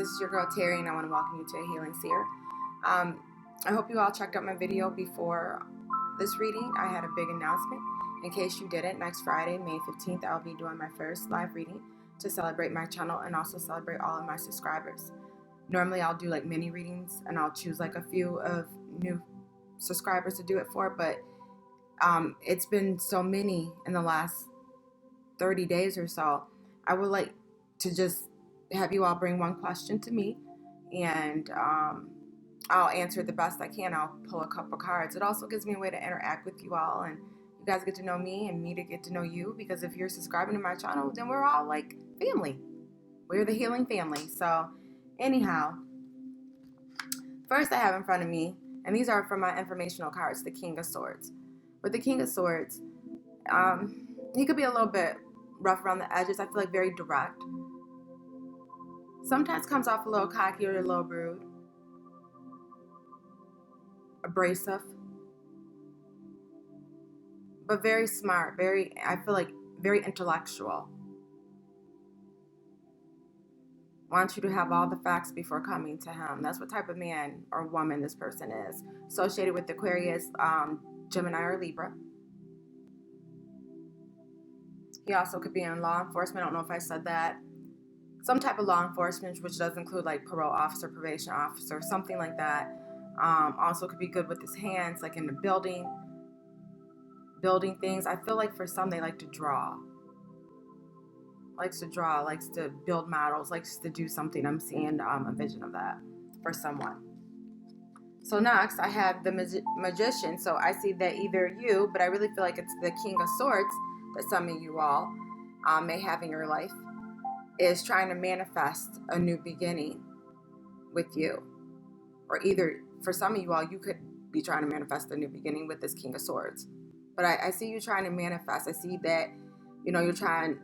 this is your girl Terry, and I want to welcome you to A Healing Seer. I hope you all checked out my video before this reading. I had a big announcement. In case you didn't, next Friday, May 15th, I'll be doing my first live reading to celebrate my channel and also celebrate all of my subscribers. Normally, I'll do like mini readings, and I'll choose like a few of new subscribers to do it for, but it's been so many in the last 30 days or so. I would like to just have you all bring one question to me, and I'll answer the best I can. I'll pull a couple cards. It also gives me a way to interact with you all, and you guys get to know me and me to get to know you, because if you're subscribing to my channel, then we're all like family. We're the healing family. So anyhow, first I have in front of me, and these are from my informational cards, the King of Swords. With the King of Swords, he could be a little bit rough around the edges. I feel like very direct. Sometimes comes off a little cocky or a little rude, abrasive, but very smart, I feel like very intellectual. Wants you to have all the facts before coming to him. That's what type of man or woman this person is. Associated with Aquarius, Gemini, or Libra. He also could be in law enforcement. I don't know if I said that. Some type of law enforcement, which does include like parole officer, probation officer, something like that. Also could be good with his hands, like in the building things. I feel like for some, they like to draw. Likes to build models, likes to do something. I'm seeing a vision of that for someone. So next, I have the Magician. So I see that either you, but I really feel like it's the King of Swords that some of you all may have in your life, is trying to manifest a new beginning with you. Or either, for some of you all, you could be trying to manifest a new beginning with this King of Swords. But I see you trying to manifest. I see that, you're trying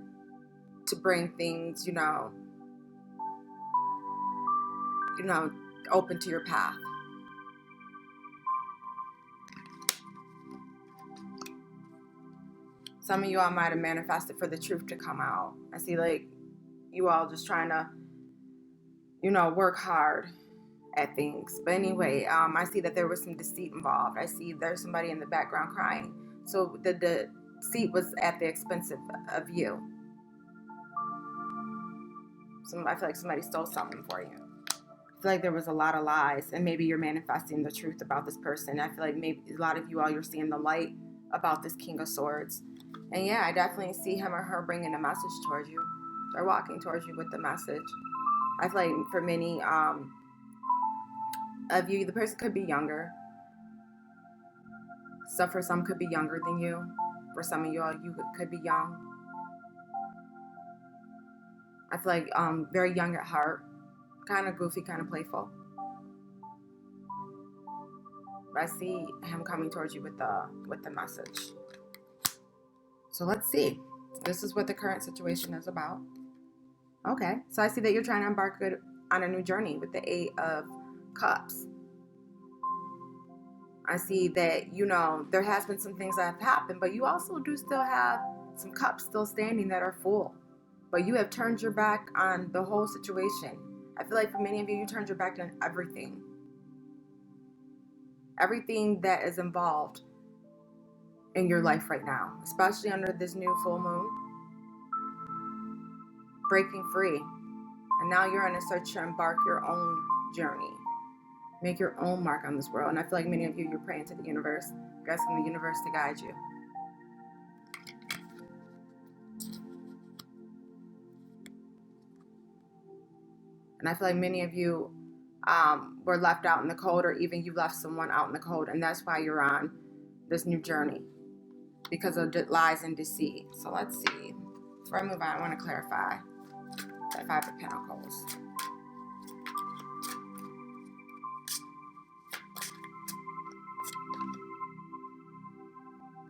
to bring things, open to your path. Some of you all might have manifested for the truth to come out. I see like you all just trying to, work hard at things. But anyway, I see that there was some deceit involved. I see there's somebody in the background crying. So the deceit was at the expense of you. I feel like somebody stole something for you. I feel like there was a lot of lies, and maybe you're manifesting the truth about this person. I feel like maybe a lot of you all, you're seeing the light about this King of Swords. And yeah, I definitely see him or her bringing a message towards you. They're walking towards you with the message. I feel like for many of you, the person could be younger. So for some could be younger than you. For some of you all, you could be young. I feel like very young at heart, kind of goofy, kind of playful. But I see him coming towards you with the message. So let's see. This is what the current situation is about. Okay, so I see that you're trying to embark on a new journey with the Eight of Cups. I see that, there has been some things that have happened, but you also do still have some cups still standing that are full. But you have turned your back on the whole situation. I feel like for many of you, you turned your back on everything. Everything that is involved in your life right now, especially under this new full moon. Breaking free. And now you're on a search to embark your own journey. Make your own mark on this world. And I feel like many of you, you're praying to the universe, asking the universe to guide you. And I feel like many of you were left out in the cold, or even you left someone out in the cold, and that's why you're on this new journey, because of lies and deceit. So let's see. Before I move on, I want to clarify that Five of Pentacles.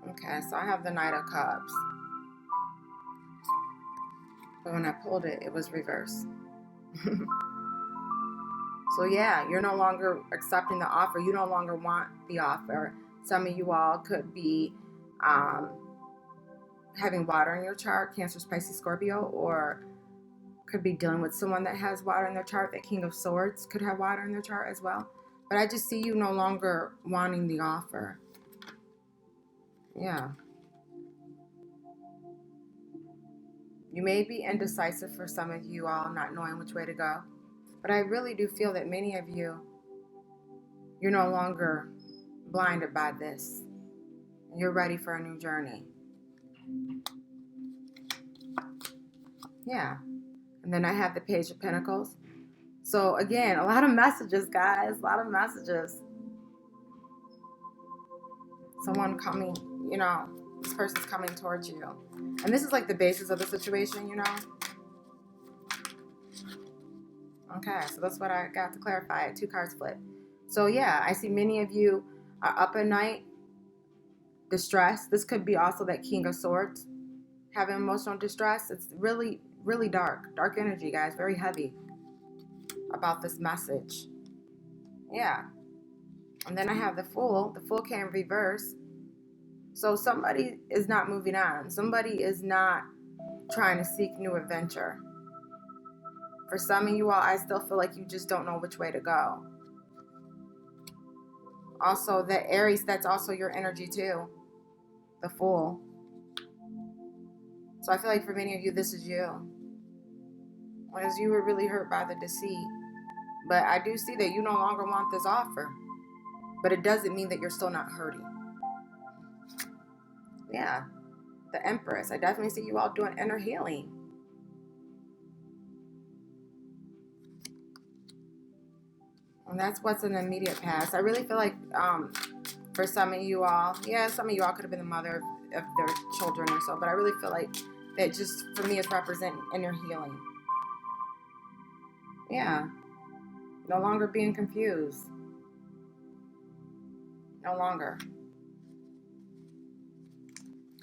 Okay, so I have the Knight of Cups. But when I pulled it, it was reversed. So yeah, you're no longer accepting the offer. You no longer want the offer. Some of you all could be having water in your chart, Cancer, Pisces, Scorpio, or Could be dealing with someone that has water in their chart. That King of Swords could have water in their chart as well. But I just see you no longer wanting the offer. Yeah. You may be indecisive for some of you all, not knowing which way to go. But I really do feel that many of you, you're no longer blinded by this. You're ready for a new journey. Yeah. And then I have the Page of Pentacles. So again, a lot of messages, guys. A lot of messages. Someone coming, this person's coming towards you. And this is like the basis of the situation, Okay, so that's what I got to clarify. 2 cards flipped. So yeah, I see many of you are up at night, distressed. This could be also that King of Swords, having emotional distress. It's really, really dark. Dark energy, guys. Very heavy about this message. Yeah. And then I have the Fool. The Fool came reverse. So somebody is not moving on. Somebody is not trying to seek new adventure. For some of you all, I still feel like you just don't know which way to go. Also, the Aries, that's also your energy too. The Fool. So I feel like for many of you, this is you. Because you were really hurt by the deceit. But I do see that you no longer want this offer. But it doesn't mean that you're still not hurting. Yeah. The Empress. I definitely see you all doing inner healing. And that's what's in the immediate past. I really feel like for some of you all, some of you all could have been the mother of their children or so, but I really feel like that just, for me, is representing inner healing. Yeah. No longer being confused. No longer.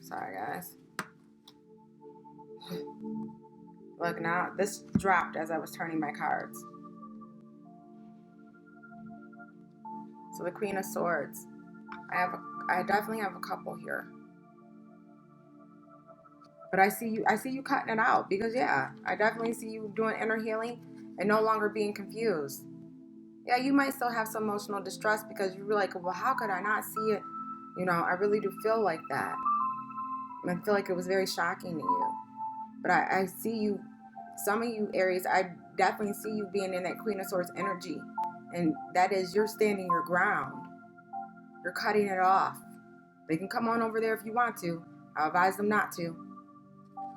Sorry, guys. Look, now, this dropped as I was turning my cards. So the Queen of Swords. I definitely have a couple here. But I see you cutting it out because, yeah, I definitely see you doing inner healing and no longer being confused. Yeah, you might still have some emotional distress because you're like, well, how could I not see it? I really do feel like that. And I feel like it was very shocking to you. But I see you, some of you Aries, I definitely see you being in that Queen of Swords energy. And that is, you're standing your ground. You're cutting it off. They can come on over there if you want to. I advise them not to.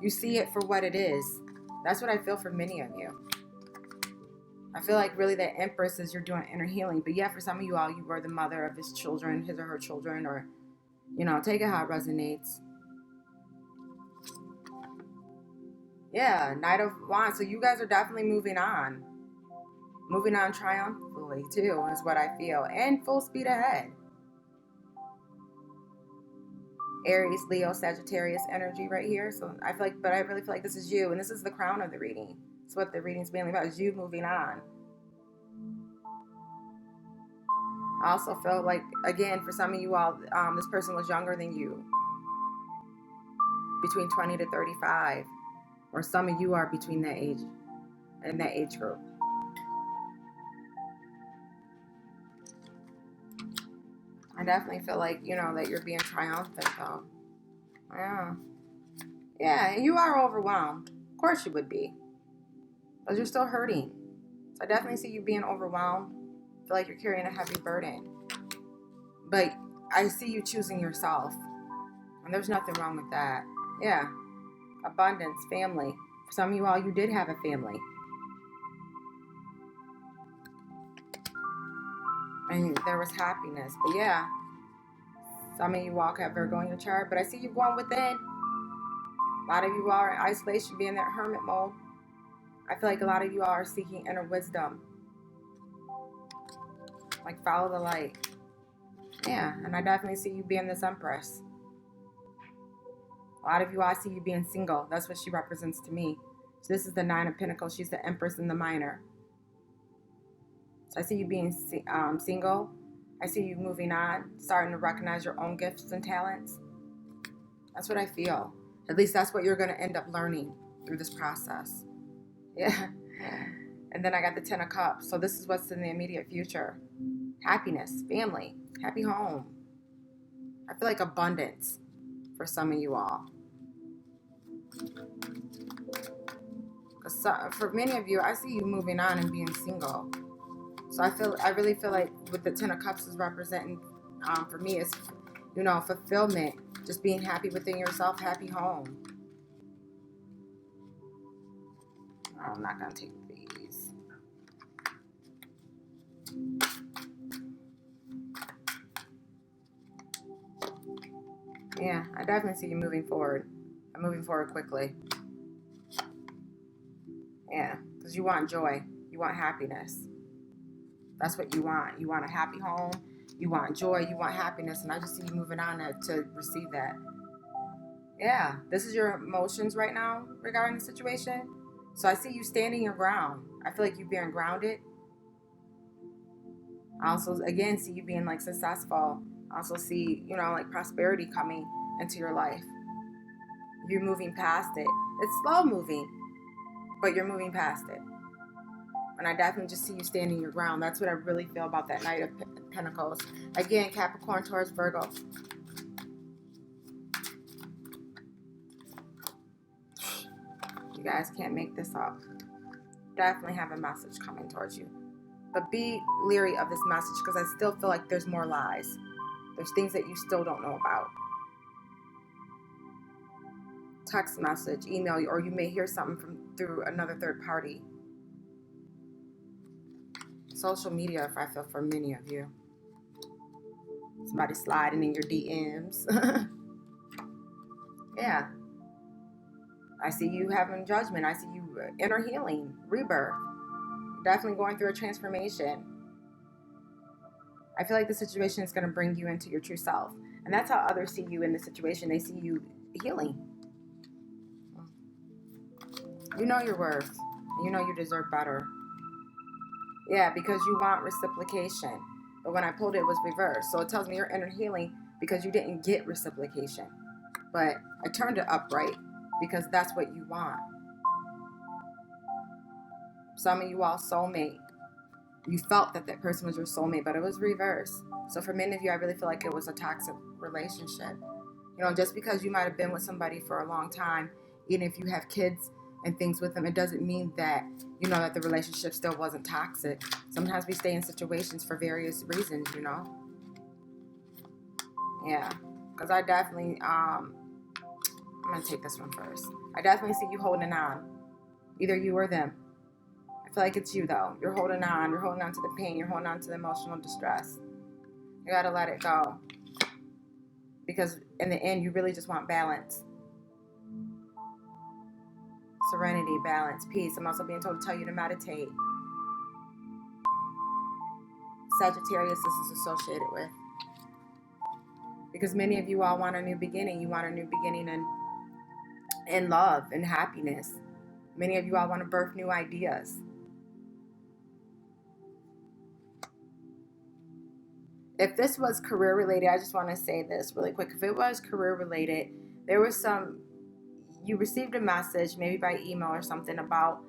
You see it for what it is. That's what I feel for many of you. I feel like really that Empress is you're doing inner healing. But yeah, for some of you all, you were the mother of his children, his or her children, or, take it how it resonates. Yeah, Knight of Wands. So you guys are definitely moving on. Moving on triumphantly, too, is what I feel. And full speed ahead. Aries, Leo, Sagittarius energy right here. So I really feel like this is you. And this is the crown of the reading. It's what the reading's mainly about, is you moving on. I also feel like, again, for some of you all, this person was younger than you. Between 20 to 35. Or some of you are between that age, in that age group. I definitely feel like, that you're being triumphant, though. Yeah. Yeah, you are overwhelmed. Of course you would be. Because you're still hurting. So I definitely see you being overwhelmed. I feel like you're carrying a heavy burden. But I see you choosing yourself. And there's nothing wrong with that. Yeah. Abundance, family. For some of you all, you did have a family. And there was happiness. But yeah, some of you all have Virgo in your chart. But I see you going within. A lot of you all are in isolation, being in that hermit mode. I feel like a lot of you all are seeking inner wisdom. Like, follow the light. Yeah, and I definitely see you being this Empress. A lot of you all, I see you being single. That's what she represents to me. So this is the Nine of Pentacles. She's the Empress in the minor. So I see you being single. I see you moving on, starting to recognize your own gifts and talents. That's what I feel. At least that's what you're going to end up learning through this process. Yeah. And then I got the 10 of Cups. So this is what's in the immediate future. Happiness, family, happy home. I feel like abundance for some of you all. Because for many of you, I see you moving on and being single. So I really feel like what the 10 of Cups is representing for me is, fulfillment. Just being happy within yourself, happy home. I'm not going to take these. Yeah, I definitely see you moving forward. I'm moving forward quickly. Yeah, because you want joy. You want happiness. That's what you want. You want a happy home. You want joy. You want happiness. And I just see you moving on to receive that. Yeah, this is your emotions right now regarding the situation. So I see you standing your ground. I feel like you being grounded. I also, again, see you being like successful. I also see, like prosperity coming into your life. You're moving past it. It's slow moving, but you're moving past it. And I definitely just see you standing your ground. That's what I really feel about that Knight of Pentacles. Again, Capricorn, Taurus, Virgo. You guys can't make this up. Definitely have a message coming towards you. But be leery of this message because I still feel like there's more lies. There's things that you still don't know about. Text message, email, or you may hear something through another third party. Social media, if I feel for many of you. Somebody sliding in your DMs. Yeah. I see you having judgment. I see you inner healing, rebirth. Definitely going through a transformation. I feel like the situation is going to bring you into your true self. And that's how others see you in the situation. They see you healing. You know your worth. You know you deserve better. Yeah, because you want reciprocation. But when I pulled it, it was reversed. So it tells me you're inner healing because you didn't get reciprocation. But I turned it upright because that's what you want. Some of you all soulmate. You felt that person was your soulmate, but it was reversed. So for many of you, I really feel like it was a toxic relationship. Just because you might have been with somebody for a long time, even if you have kids and things with them, it doesn't mean that, that the relationship still wasn't toxic. Sometimes we stay in situations for various reasons, Yeah. Because I definitely, I'm going to take this one first. I definitely see you holding on. Either you or them. I feel like it's you, though. You're holding on. You're holding on to the pain. You're holding on to the emotional distress. You got to let it go. Because in the end, you really just want balance. Serenity, balance, peace. I'm also being told to tell you to meditate. Sagittarius, this is associated with. Because many of you all want a new beginning. You want a new beginning in love and happiness. Many of you all want to birth new ideas. If this was career related, I just want to say this really quick. If it was career related, there was you received a message, maybe by email or something, about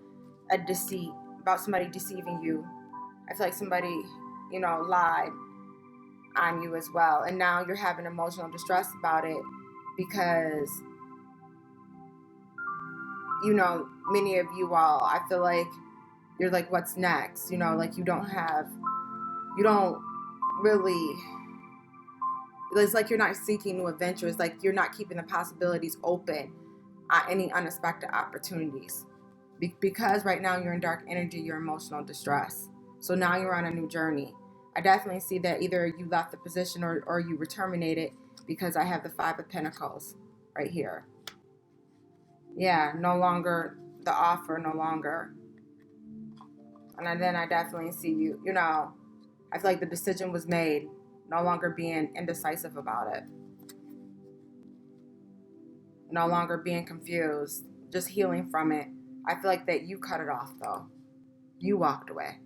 a deceit, about somebody deceiving you. I feel like somebody, lied on you as well. And now you're having emotional distress about it because, many of you all, I feel like you're like, what's next? Like you don't really, it's like you're not seeking new adventures. Like you're not keeping the possibilities open at any unexpected opportunities. Because right now you're in dark energy, you're emotional distress. So now you're on a new journey. I definitely see that either you left the position or you were terminated because I have the 5 of Pentacles right here. Yeah, no longer the offer, no longer. And then I definitely see you, I feel like the decision was made, no longer being indecisive about it. No longer being confused, just healing from it. I feel like that you cut it off though. You walked away.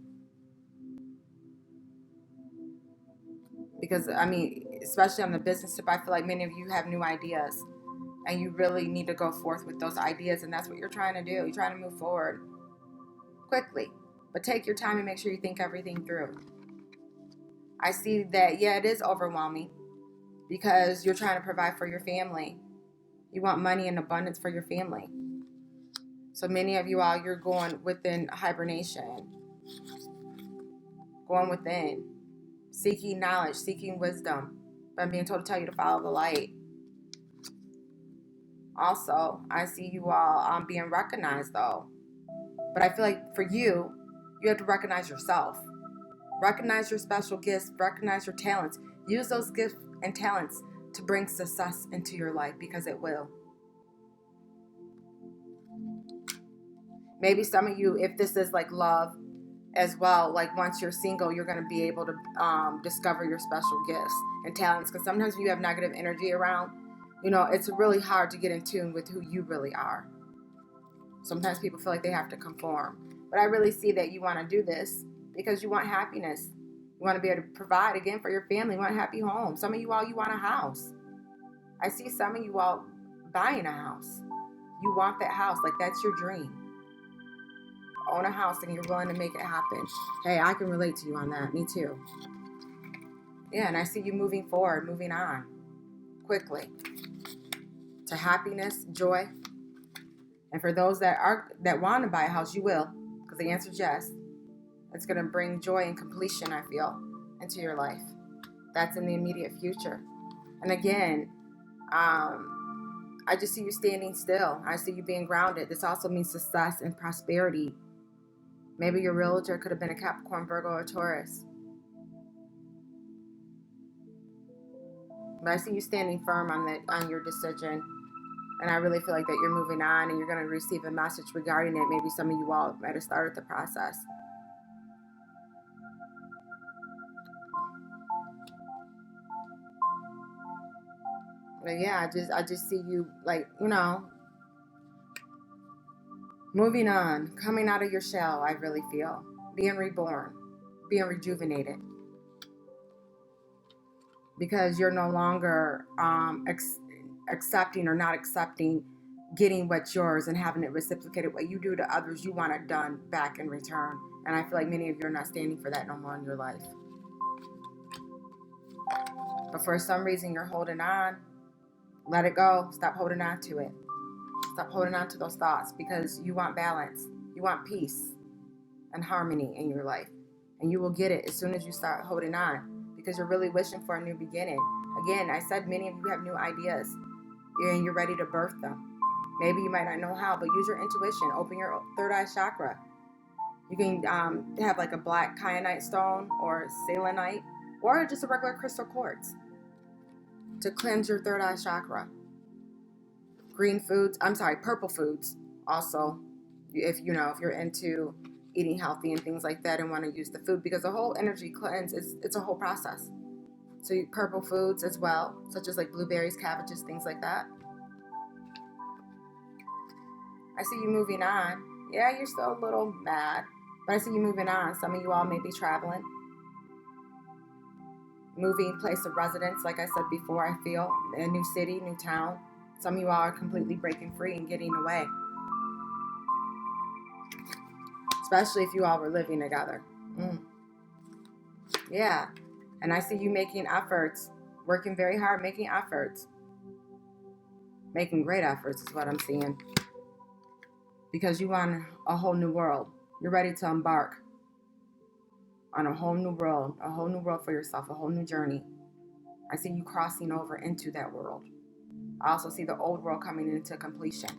Because, especially on the business tip, I feel like many of you have new ideas and you really need to go forth with those ideas, and that's what you're trying to do. You're trying to move forward. quickly. But take your time and make sure you think everything through. I see that, yeah, it is overwhelming because you're trying to provide for your family. You want money in abundance for your family. So many of you all, you're going within hibernation, going within, seeking knowledge, seeking wisdom. But I'm being told to tell you to follow the light. Also, I see you all being recognized though. But I feel like for you, you have to recognize yourself. Recognize your special gifts, recognize your talents. Use those gifts and talents to bring success into your life because it will. Maybe some of you, if this is like love as well, like once you're single, you're going to be able to discover your special gifts and talents. Because sometimes when you have negative energy around, you know, it's really hard to get in tune with who you really are. Sometimes people feel like they have to conform. But I really see that you want to do this because you want happiness. You want to be able to provide again for your family. You want a happy home. Some of you all, you want a house. I see some of you all buying a house. You want that house. Like that's your dream. Own a house and you're willing to make it happen. Hey, I can relate to you on that. Me too. Yeah, and I see you moving forward, moving on quickly to happiness, joy. And for those that want to buy a house, you will, because the answer is yes. It's going to bring joy and completion, I feel, into your life. That's in the immediate future. And again, I just see you standing still. I see you being grounded. This also means success and prosperity. Maybe your realtor could have been a Capricorn, Virgo, or Taurus. But I see you standing firm on your decision. And I really feel like that you're moving on and you're going to receive a message regarding it. Maybe some of you all might have started the process. But yeah, I just see you like, you know, moving on, coming out of your shell, I really feel. Being reborn, being rejuvenated. Because you're no longer accepting or not accepting getting what's yours and having it reciprocated. What you do to others, you want it done back in return. And I feel like many of you are not standing for that no more in your life. But for some reason, you're holding on. Let it go. Stop holding on to it. Stop holding on to those thoughts because you want balance. You want peace and harmony in your life. And you will get it as soon as you start holding on because you're really wishing for a new beginning. Again, I said many of you have new ideas and you're ready to birth them. Maybe you might not know how, but use your intuition. Open your third eye chakra. You can have like a black kyanite stone or selenite or just a regular crystal quartz to cleanse your third eye chakra. Purple foods also, if you're into eating healthy and things like that and want to use the food, because the whole energy cleanse it's a whole process. So purple foods as well, such as like blueberries, cabbages, things like that. I see you moving on. Yeah, you're still a little mad, but I see you moving on. Some of you all may be traveling, moving place of residence, like I said before, I feel, a new city, new town. Some of you all are completely breaking free and getting away. Especially if you all were living together. Yeah. And I see you making efforts, working very hard, making efforts. Making great efforts is what I'm seeing. Because you want a whole new world. You're ready to embark on a whole new world for yourself, a whole new journey. I see you crossing over into that world. I also see the old world coming into completion.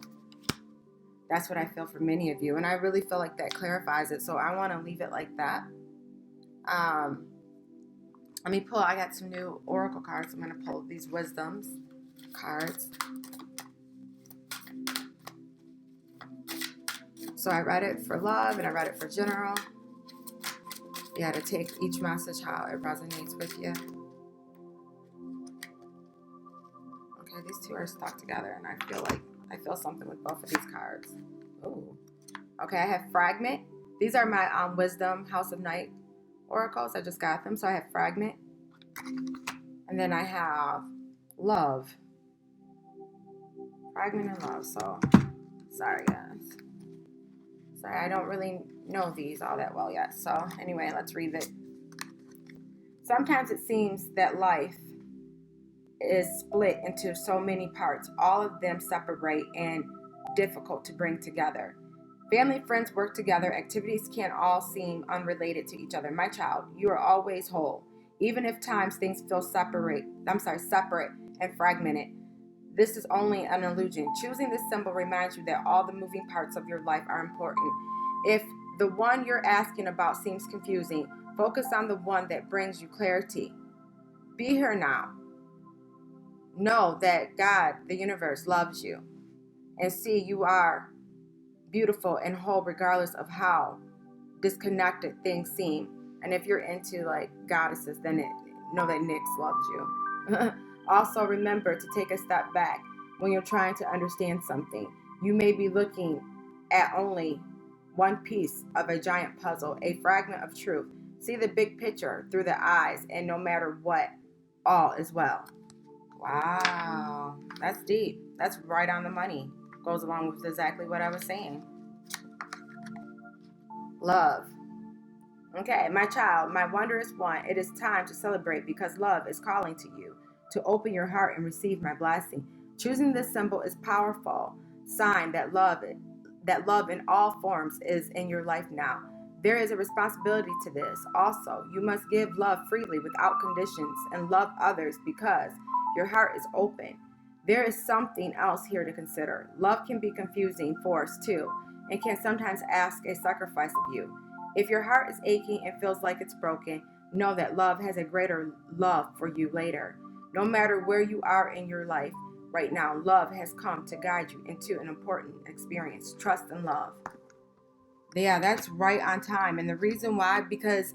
That's what I feel for many of you. And I really feel like that clarifies it. So I want to leave it like that. Let me pull, I got some new oracle cards. I'm going to pull these wisdoms cards. So I read it for love and I read it for general. You got to take each message how it resonates with you. Okay, these two are stuck together and I feel something with both of these cards. Ooh. Okay, I have fragment. These are my wisdom House of Night oracles. I just got them. So I have fragment. And then I have love. Fragment and love. So sorry guys. Sorry, I don't really know these all that well yet. So anyway, let's read it. Sometimes it seems that life is split into so many parts, all of them separate and difficult to bring together. Family and friends work together. Activities can all seem unrelated to each other. My child, you are always whole. Even if times things feel separate and fragmented. This is only an illusion. Choosing this symbol reminds you that all the moving parts of your life are important. If the one you're asking about seems confusing, focus on the one that brings you clarity. Be here now. Know that God, the universe, loves you. And see, you are beautiful and whole regardless of how disconnected things seem. And if you're into like goddesses, then know that Nyx loves you. Also, remember to take a step back when you're trying to understand something. You may be looking at only one piece of a giant puzzle, a fragment of truth. See the big picture through the eyes, and no matter what, all is well. Wow, that's deep. That's right on the money. Goes along with exactly what I was saying. Love. Okay, my child, my wondrous one, it is time to celebrate because love is calling to you to open your heart and receive my blessing. Choosing this symbol is powerful sign that love in all forms is in your life now. There is a responsibility to this. Also, you must give love freely without conditions and love others because your heart is open. There is something else here to consider. Love can be confusing, forced too, and can sometimes ask a sacrifice of you. If your heart is aching and feels like it's broken, know that love has a greater love for you later. No matter where you are in your life right now, love has come to guide you into an important experience. Trust and love. Yeah, that's right on time. And the reason why, because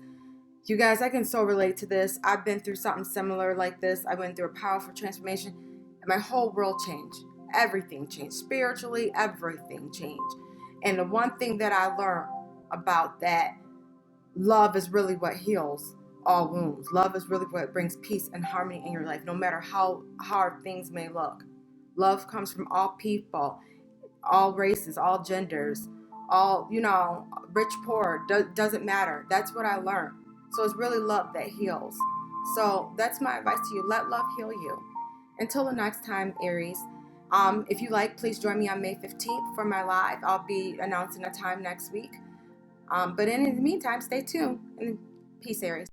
you guys, I can so relate to this. I've been through something similar like this. I went through a powerful transformation and my whole world changed. Everything changed. Spiritually, everything changed. And the one thing that I learned about that, love is really what heals all wounds. Love is really what brings peace and harmony in your life, no matter how hard things may look. Love comes from all people, all races, all genders, all, rich, poor, doesn't matter. That's what I learned. So it's really love that heals. So that's my advice to you. Let love heal you. Until the next time, Aries. If you like, please join me on May 15th for my live. I'll be announcing a time next week. But in the meantime, stay tuned. And peace, Aries.